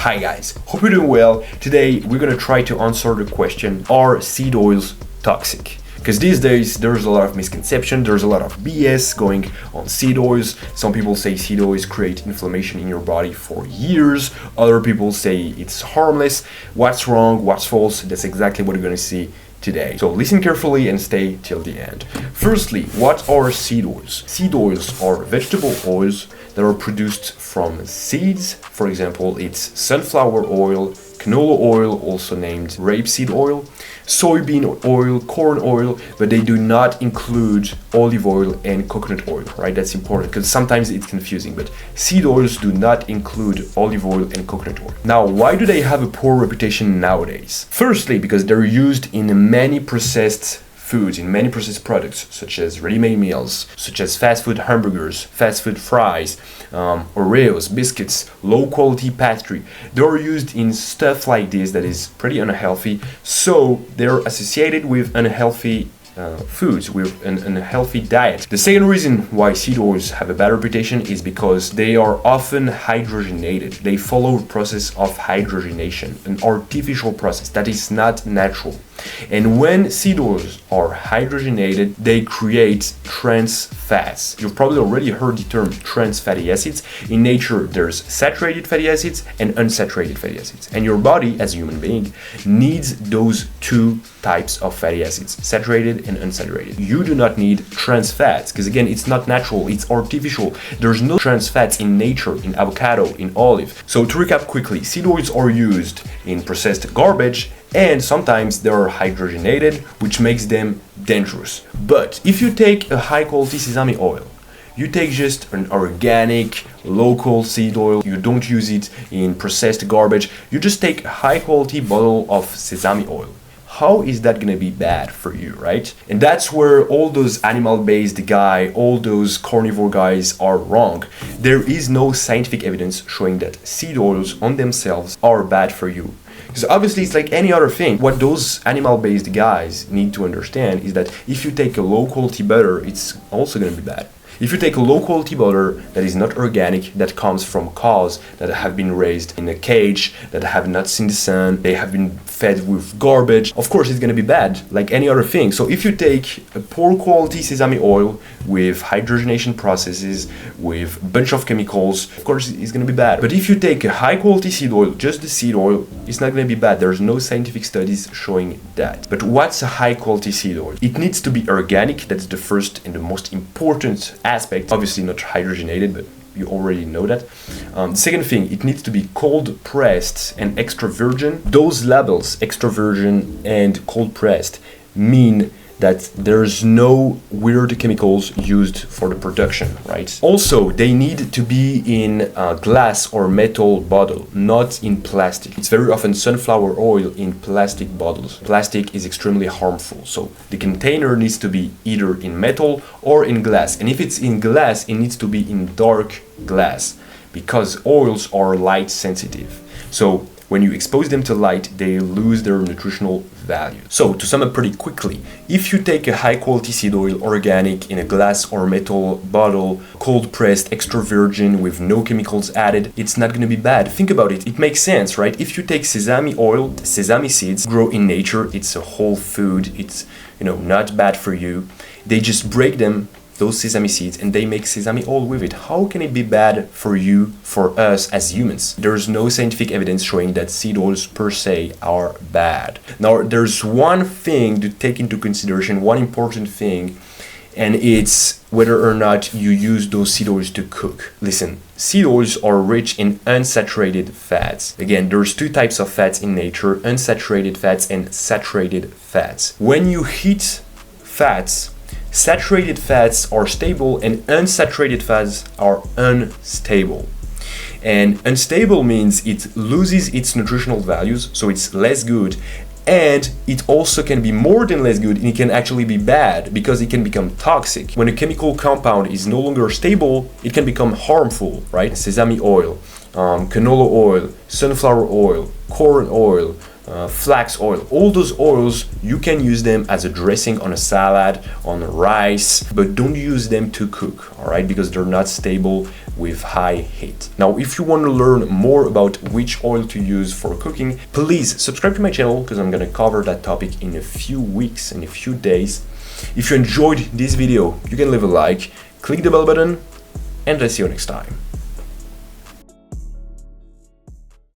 Hi guys, hope you're doing well. Today we're gonna try to answer the question, are seed oils toxic? Because these days there's a lot of misconception, there's a lot of BS going on seed oils. Some people say seed oils create inflammation in your body for years. Other people say it's harmless. What's wrong, what's false? That's exactly what we're gonna see today. So listen carefully and stay till the end. Firstly, what are seed oils? Seed oils are vegetable oils that are produced from seeds. For example, it's sunflower oil, canola oil, also named rapeseed oil, soybean oil, corn oil, but they do not include olive oil and coconut oil, right? That's important because sometimes it's confusing, but seed oils do not include olive oil and coconut oil. Now, why do they have a poor reputation nowadays? Firstly, because they're used in many processed foods, in many processed products, such as ready-made meals, such as fast food hamburgers, fast food fries, Oreos, biscuits, low-quality pastry. They're used in stuff like this that is pretty unhealthy, so they're associated with unhealthy foods, with an unhealthy diet. The second reason why seed oils have a bad reputation is because they are often hydrogenated. They follow a process of hydrogenation, an artificial process that is not natural. And when seed oils are hydrogenated, they create trans fats. You've probably already heard the term trans fatty acids. In nature, there's saturated fatty acids and unsaturated fatty acids. And your body, as a human being, needs those two types of fatty acids, saturated and unsaturated. You do not need trans fats, because again, it's not natural, it's artificial. There's no trans fats in nature, in avocado, in olive. So to recap quickly, seed oils are used in processed garbage, and sometimes they are hydrogenated, which makes them dangerous. But if you take a high quality sesame oil, you take just an organic, local seed oil, you don't use it in processed garbage, you just take a high quality bottle of sesame oil. How is that gonna be bad for you, right? And that's where all those animal-based guys, all those carnivore guys are wrong. There is no scientific evidence showing that seed oils on themselves are bad for you. Because obviously it's like any other thing. What those animal-based guys need to understand is that if you take a low-quality butter, it's also gonna be bad. If you take a low-quality butter that is not organic, that comes from cows that have been raised in a cage, that have not seen the sun, they have been fed with garbage, of course it's gonna be bad, like any other thing. So if you take a poor quality sesame oil with hydrogenation processes, with a bunch of chemicals, of course it's gonna be bad. But if you take a high-quality seed oil, just the seed oil, it's not gonna be bad. There's no scientific studies showing that. But what's a high-quality seed oil? It needs to be organic, that's the first and the most important aspect, obviously not hydrogenated, but you already know that. The second thing, it needs to be cold pressed and extra virgin. Those labels, extra virgin and cold pressed, mean that there's no weird chemicals used for the production, right? Also, they need to be in a glass or metal bottle, not in plastic. It's very often sunflower oil in plastic bottles. Plastic is extremely harmful, so the container needs to be either in metal or in glass. And if it's in glass, it needs to be in dark glass, because oils are light sensitive. So when you expose them to light, they lose their nutritional value. So to sum up pretty quickly, if you take a high quality seed oil, organic, in a glass or metal bottle, cold pressed, extra virgin with no chemicals added, it's not gonna be bad. Think about it, it makes sense, right? If you take sesame oil, sesame seeds grow in nature, it's a whole food, it's not bad for you. They just break them, those sesame seeds, and they make sesame oil with it. How can it be bad for you, for us as humans? There's no scientific evidence showing that seed oils per se are bad. Now, there's one thing to take into consideration, one important thing, and it's whether or not you use those seed oils to cook. Listen, seed oils are rich in unsaturated fats. Again, there's two types of fats in nature, unsaturated fats and saturated fats. When you heat fats, saturated fats are stable and unsaturated fats are unstable. And unstable means it loses its nutritional values, so it's less good, and it also can be more than less good, and it can actually be bad because it can become toxic. When a chemical compound is no longer stable, it can become harmful, right? Sesame oil, canola oil, sunflower oil, corn oil, flax oil. All those oils, you can use them as a dressing on a salad, on rice, but don't use them to cook, all right? Because they're not stable with high heat. Now, if you want to learn more about which oil to use for cooking, please subscribe to my channel because I'm gonna cover that topic in a few weeks, in a few days. If you enjoyed this video, you can leave a like, click the bell button, and I'll see you next time.